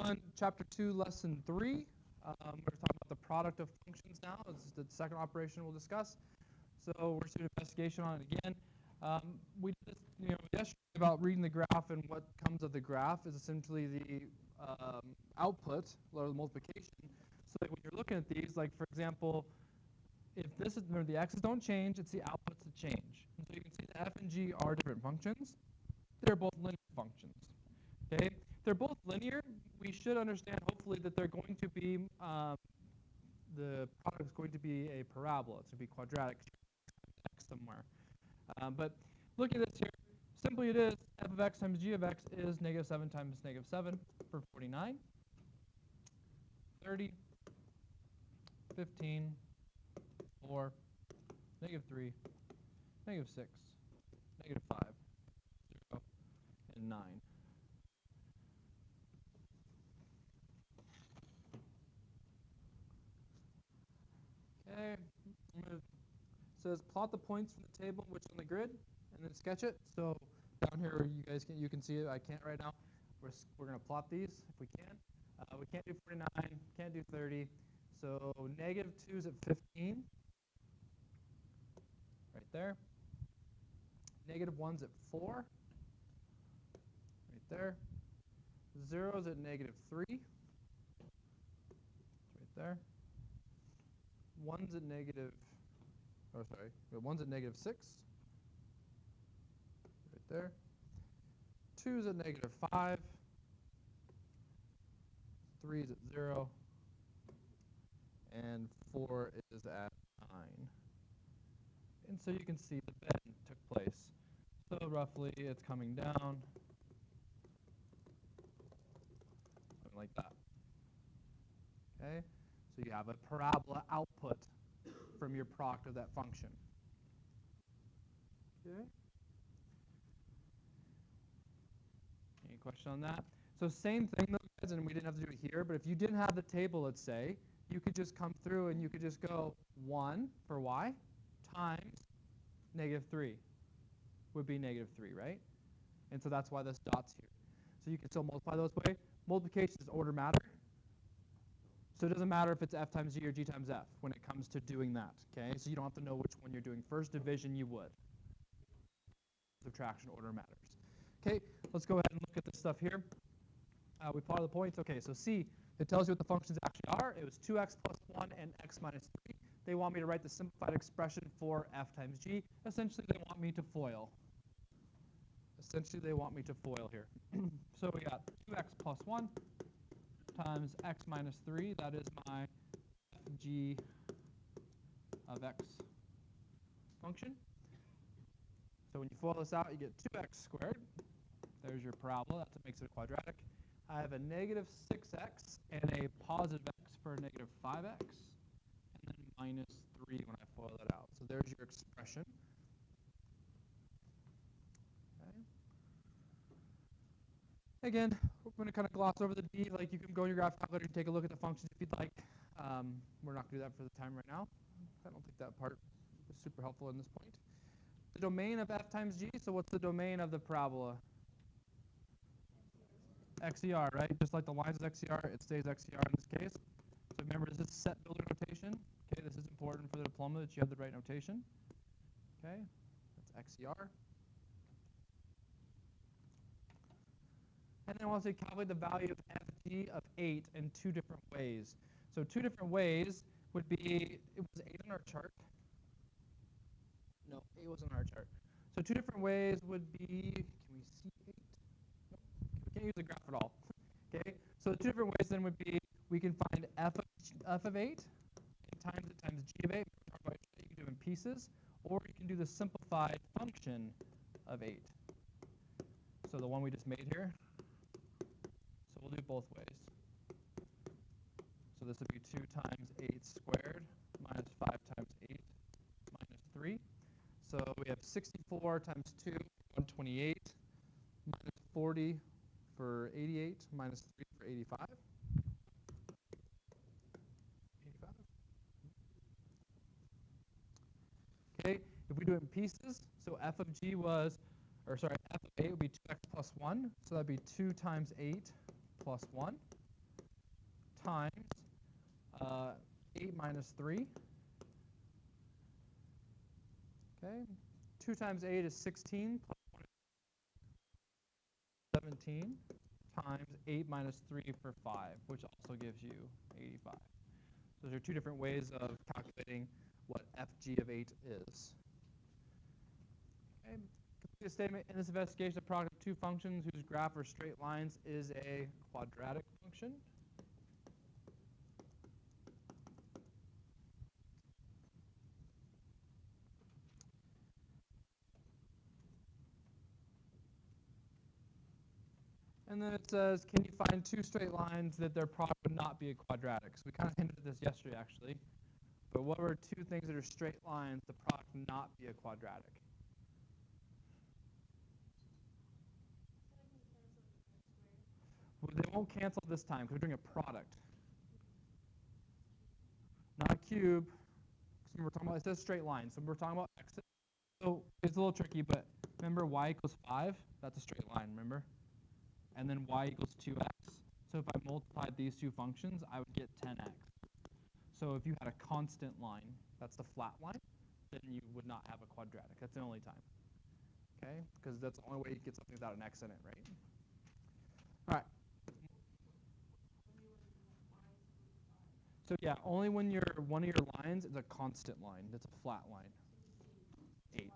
on Chapter 2, Lesson 3. We're talking about the product of functions now. This is the second operation we'll discuss. So we're doing investigation on it again. We did this, yesterday about reading the graph, and what comes of the graph is essentially the output, or the multiplication. So like when you're looking at these, like for example, if this is, remember the x's don't change, it's the outputs that change. And so you can see the f and g are different functions. They're both linear functions. Okay, if they're both linear, we should understand hopefully that they're going to be the product is going to be a parabola. It's going to be quadratic x somewhere. But look at this here. Simply it is f of x times g of x is -7 times -7 for 49, 30, 15, 4, -3, -6, -5, 0, and 9. Okay, it says plot the points from the table which on the grid, and then sketch it. So down here you can see it. I can't right now. We're going to plot these if we can. We can't do 49, can't do 30. So -2 is at 15, right there. -1's at 4, right there. 0's at -3, right there. 1's at one's at -6, right there. 2's at -5, 3's at 0, and 4 is at 9. And so you can see the bend took place. So roughly it's coming down, something like that. Okay, so you have a parabola output from your product of that function. Okay. Any question on that? So same thing though, guys, and we didn't have to do it here, but if you didn't have the table, let's say, you could just come through and you could just go 1 for y times -3 would be -3, right? And so that's why this dot's here. So you can still multiply those way. Multiplication is order matter. So it doesn't matter if it's f times g or g times f when it comes to doing that, okay? So you don't have to know which one you're doing first. Division, you would. Subtraction order matters. Okay, let's go ahead and look at this stuff here. We plotted the points. Okay, so C, it tells you what the functions actually are. It was 2x plus 1 and x minus 3. They want me to write the simplified expression for f times g. Essentially, they want me to FOIL. Here. So we got 2x plus 1 times x minus 3. That is my g of x function. So when you FOIL this out, you get 2x squared. There's your parabola. That's what makes it a quadratic. I have a -6x and a positive x for a -5x, and then -3 when I FOIL that out. So there's your expression. Okay. Again, we're going to kind of gloss over the d. Like you can go in your graph calculator and take a look at the functions if you'd like. We're not going to do that for the time right now. I don't think that part is super helpful in this point. The domain of f times g. So what's the domain of the parabola? XER, right? Just like the lines is XER, it stays XER in this case. So remember, this is set builder notation. Okay, this is important for the diploma that you have the right notation. Okay, that's XER. And then I want to say calculate the value of ft of 8 in 2 different ways. So 2 different ways would be, it was 8 on our chart. No, 8 was on our chart. So 2 different ways would be, can we see 8? Nope, we can't use the graph at all. Okay, so the 2 different ways then would be, we can find f of 8 and times it times g of 8. You can do it in pieces, or you can do the simplified function of 8. So the one we just made here. So we'll do both ways. So this would be 2 times 8 squared minus 5 times 8 minus 3. So we have 64 times 2, 128, minus 40 for 88, minus 3 for 85. 85. Okay, if we do it in pieces, so f of g was, f of 8 would be 2x plus 1. So that'd be 2 times 8 plus 1. times 8 minus 3. Okay, 2 times 8 is 16, plus 1 is 17, times 8 minus 3 for 5, which also gives you 85. Those are two different ways of calculating what fg of 8 is. Okay. Complete a statement. In this investigation, the product of two functions whose graph or straight lines is a quadratic function. And then it says, can you find two straight lines that their product would not be a quadratic? So we kind of hinted at this yesterday, actually. But what were two things that are straight lines, the product would not be a quadratic? Well, they won't cancel this time because we're doing a product, not a cube. So we're talking about, it says straight line. So we're talking about x. So it's a little tricky, but remember y equals 5? That's a straight line, remember? And then y equals 2x. So if I multiplied these two functions, I would get 10x. So if you had a constant line, that's the flat line, then you would not have a quadratic. That's the only time. Okay? Because that's the only way you get something without an x in it, right? All right. So yeah, only when one of your lines is a constant line. That's a flat line. 8.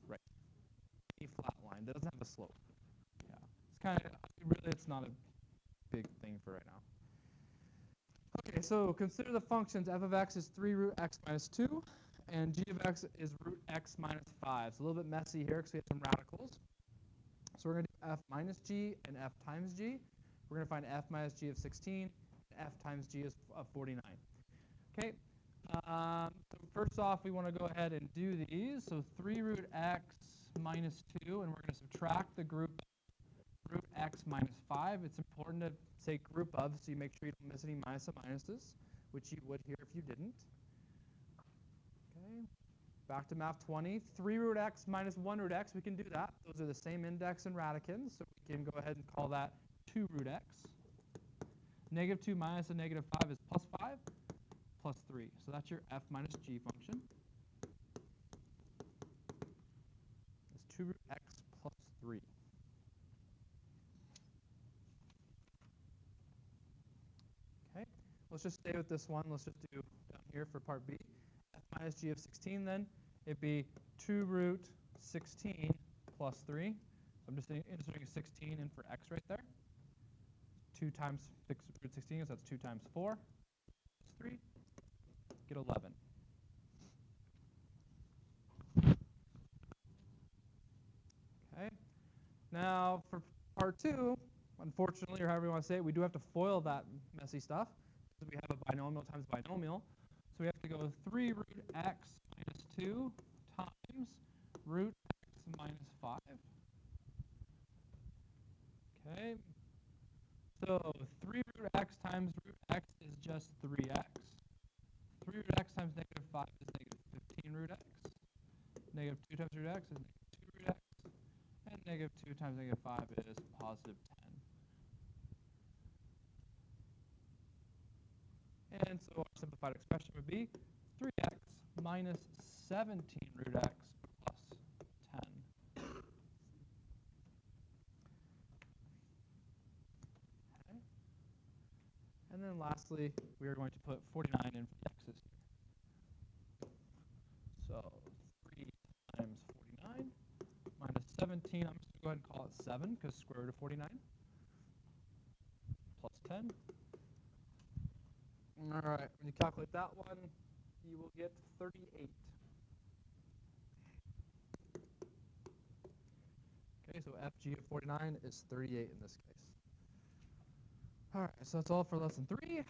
Right. A flat line. That doesn't have a slope. Yeah. It's kind of, really, it's not a big thing for right now. Okay, so consider the functions. F of x is 3 root x minus 2, and g of x is root x minus 5. It's a little bit messy here because we have some radicals. So we're going to do f minus g and f times g. We're going to find f minus g of 16, and f times g of 49. Okay, so first off, we want to go ahead and do these. So 3 root x minus 2, and we're going to subtract the group root x minus 5. It's important to say group of, so you make sure you don't miss any minus and minuses, which you would here if you didn't. Okay, back to math 20. 3 root x minus 1 root x, we can do that. Those are the same index and radicand, so we can go ahead and call that 2 root x. Negative 2 minus a negative 5 is plus 5, plus 3. So that's your f minus g function. It's 2 root x plus 3. Okay, let's just stay with this one. Let's just do down here for part B. F minus g of 16 then, it'd be 2 root 16 plus 3. So I'm just inserting a 16 in for x right there. 2 times root 16, so that's 2 times 4 plus 3. Get 11. Okay. Now for part 2, unfortunately, or however you want to say it, we do have to FOIL that messy stuff because we have a binomial times binomial. So we have to go 3 root x minus 2 times root x minus 5. Okay. So 3 root x times root x is just 3x. 3 root x times negative 5 is negative 15 root x. Negative 2 times root x is negative 2 root x. And negative 2 times negative 5 is positive 10. And so our simplified expression would be 3x minus 17 root x plus 10. Okay. And then lastly, we are going to put 49 in for the x's here. So 3 times 49 minus 17, I'm just going to go ahead and call it 7 because square root of 49 plus 10. All right, when you calculate that one, you will get 38. Okay, so FG of 49 is 38 in this case. All right, so that's all for lesson 3.